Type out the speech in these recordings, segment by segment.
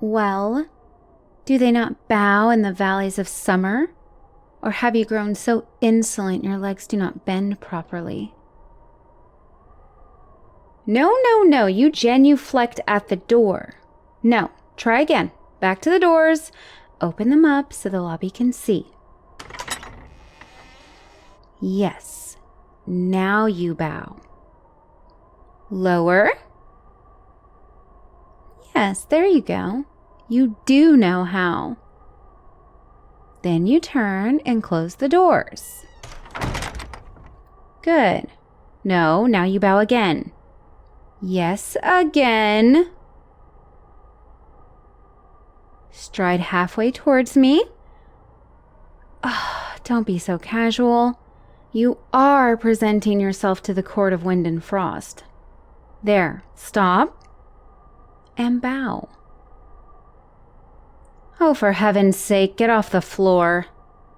Well, do they not bow in the valleys of summer? Or have you grown so insolent your legs do not bend properly? No, you genuflect at the door. No, try again. Back to the doors. Open them up so the lobby can see. Yes, now you bow. Lower. Yes, there you go. You do know how. Then you turn and close the doors. Good. No, now you bow again. Yes, again. Stride halfway towards me. Oh, don't be so casual. You are presenting yourself to the court of wind and frost. There, stop and bow. Oh, for heaven's sake, get off the floor.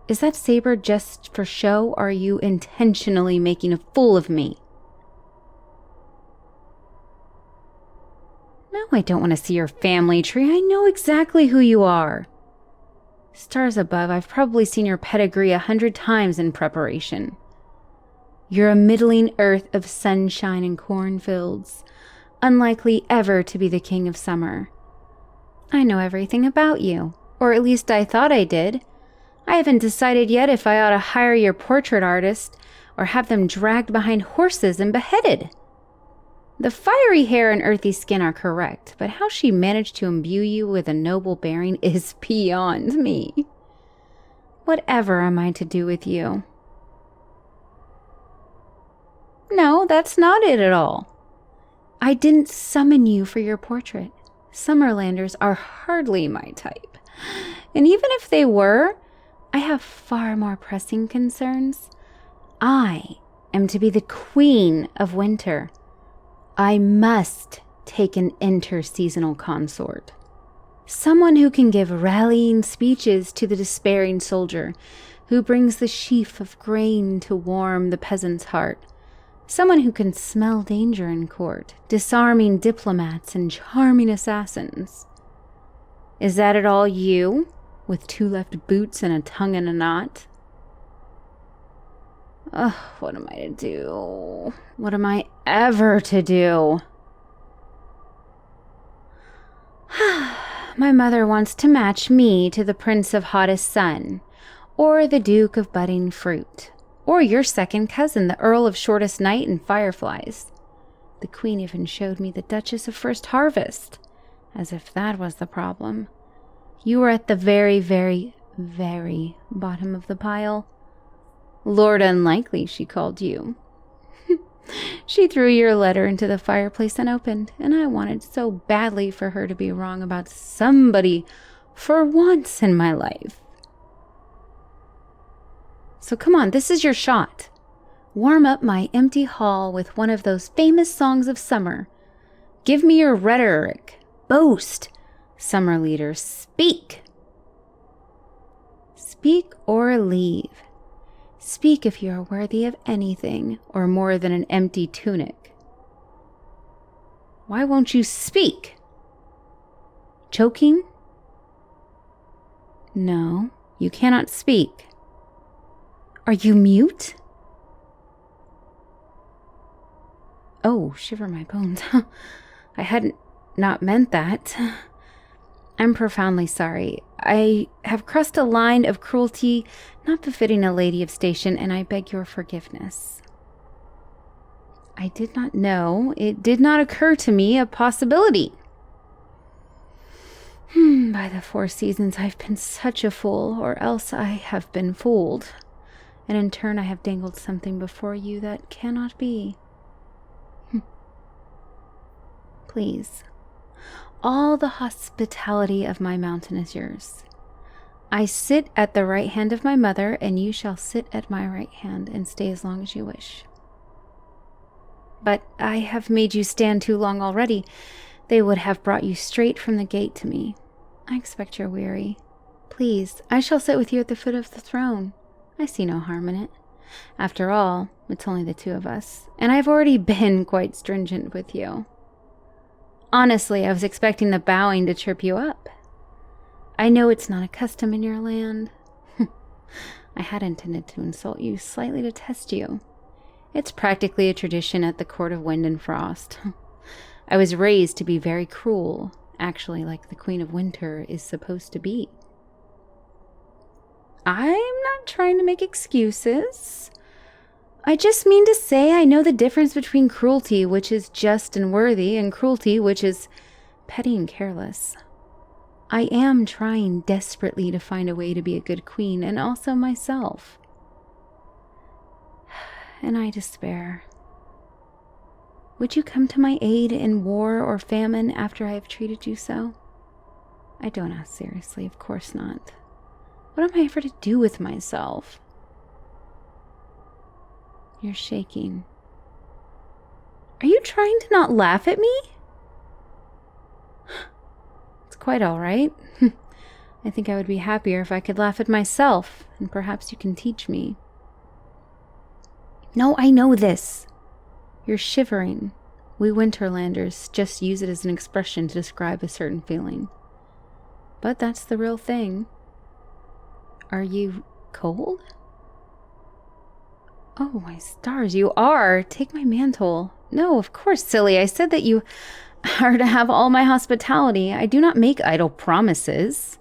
Is that saber just for show, or are you intentionally making a fool of me? No, I don't want to see your family tree. I know exactly who you are. Stars above, I've probably seen your pedigree 100 times in preparation. You're a middling earth of sunshine and cornfields, unlikely ever to be the king of summer. I know everything about you, or at least I thought I did. I haven't decided yet if I ought to hire your portrait artist or have them dragged behind horses and beheaded. The fiery hair and earthy skin are correct, but how she managed to imbue you with a noble bearing is beyond me. Whatever am I to do with you? No, that's not it at all. I didn't summon you for your portrait. Summerlanders are hardly my type. And even if they were, I have far more pressing concerns. I am to be the queen of winter. I must take an interseasonal consort. Someone who can give rallying speeches to the despairing soldier, who brings the sheaf of grain to warm the peasant's heart. Someone who can smell danger in court, disarming diplomats and charming assassins. Is that at all you, with 2 left boots and a tongue in a knot? Ugh, what am I to do? What am I ever to do? My mother wants to match me to the Prince of Hottest Sun, or the Duke of Budding Fruit, or your second cousin, the Earl of Shortest Night and Fireflies. The Queen even showed me the Duchess of First Harvest, as if that was the problem. You were at the very, very, very bottom of the pile. Lord Unlikely, she called you. She threw your letter into the fireplace unopened, and I wanted so badly for her to be wrong about somebody for once in my life. So come on, this is your shot. Warm up my empty hall with one of those famous songs of summer. Give me your rhetoric. Boast. Summer leaders, speak. Speak or leave. Speak if you are worthy of anything or more than an empty tunic. Why won't you speak? Choking? No, you cannot speak. Are you mute? Oh, shiver my bones. I hadn't not meant that. I'm profoundly sorry. I have crossed a line of cruelty not befitting a lady of station, and I beg your forgiveness. I did not know. It did not occur to me a possibility. By the 4 seasons, I've been such a fool, or else I have been fooled. And in turn, I have dangled something before you that cannot be. Please. All the hospitality of my mountain is yours. I sit at the right hand of my mother, and you shall sit at my right hand and stay as long as you wish. But I have made you stand too long already. They would have brought you straight from the gate to me. I expect you're weary. Please, I shall sit with you at the foot of the throne. I see no harm in it. After all, it's only the 2 of us, and I've already been quite stringent with you. Honestly, I was expecting the bowing to trip you up. I know it's not a custom in your land. I had intended to insult you slightly to test you. It's practically a tradition at the court of wind and frost. I was raised to be very cruel, actually like the Queen of Winter is supposed to be. I'm not trying to make excuses. I just mean to say I know the difference between cruelty, which is just and worthy, and cruelty, which is petty and careless. I am trying desperately to find a way to be a good queen, and also myself. And I despair. Would you come to my aid in war or famine after I have treated you so? I don't ask seriously, of course not. What am I ever to do with myself? You're shaking. Are you trying to not laugh at me? It's quite all right. I think I would be happier if I could laugh at myself, and perhaps you can teach me. No, I know this. You're shivering. We Winterlanders just use it as an expression to describe a certain feeling. But that's the real thing. Are you cold? Oh, my stars, you are. Take my mantle. No, of course, silly. I said that you are to have all my hospitality. I do not make idle promises,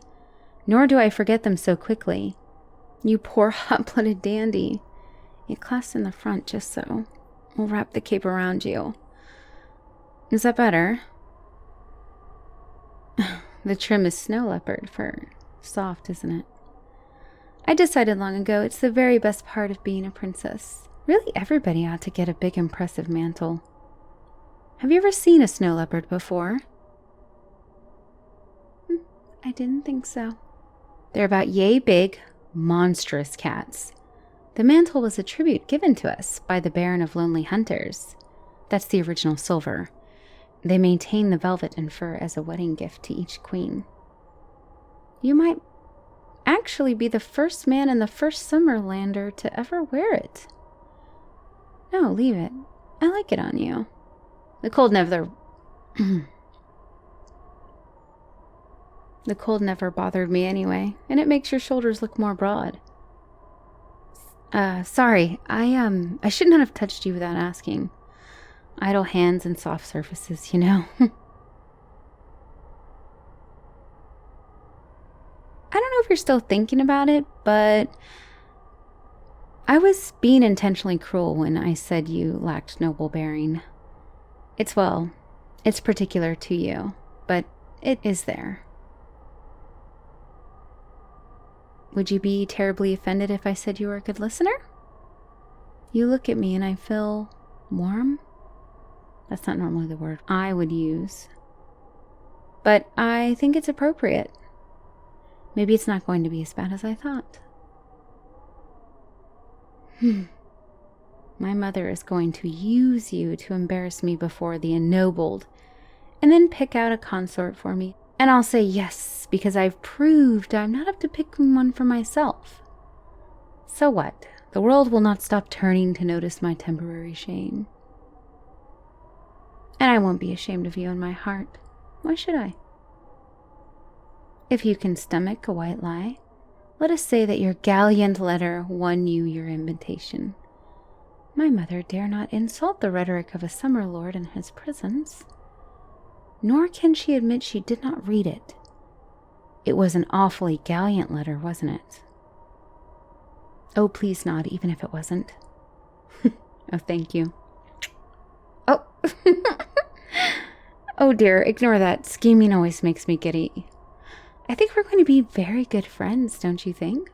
nor do I forget them so quickly. You poor hot-blooded dandy. It clasps in the front just so. We'll wrap the cape around you. Is that better? The trim is snow leopard fur. Soft, isn't it? I decided long ago it's the very best part of being a princess. Really, everybody ought to get a big, impressive mantle. Have you ever seen a snow leopard before? I didn't think so. They're about yay big, monstrous cats. The mantle was a tribute given to us by the Baron of Lonely Hunters. That's the original silver. They maintain the velvet and fur as a wedding gift to each queen. You might actually be the first man and the first Summerlander to ever wear it. No, leave it. I like it on you. The cold never bothered me anyway, and it makes your shoulders look more broad. Sorry, I should not have touched you without asking. Idle hands and soft surfaces, you know. I don't know if you're still thinking about it, but I was being intentionally cruel when I said you lacked noble bearing. It's particular to you, but it is there. Would you be terribly offended if I said you were a good listener? You look at me and I feel warm. That's not normally the word I would use, but I think it's appropriate. Maybe it's not going to be as bad as I thought. My mother is going to use you to embarrass me before the ennobled, and then pick out a consort for me. And I'll say yes, because I've proved I'm not up to picking one for myself. So what? The world will not stop turning to notice my temporary shame. And I won't be ashamed of you in my heart. Why should I? If you can stomach a white lie, let us say that your gallant letter won you your invitation. My mother dare not insult the rhetoric of a summer lord in his presence, nor can she admit she did not read it. It was an awfully gallant letter, wasn't it? Oh, please nod, even if it wasn't. Oh, thank you. Oh. Oh dear, ignore that. Scheming always makes me giddy. I think we're going to be very good friends, don't you think?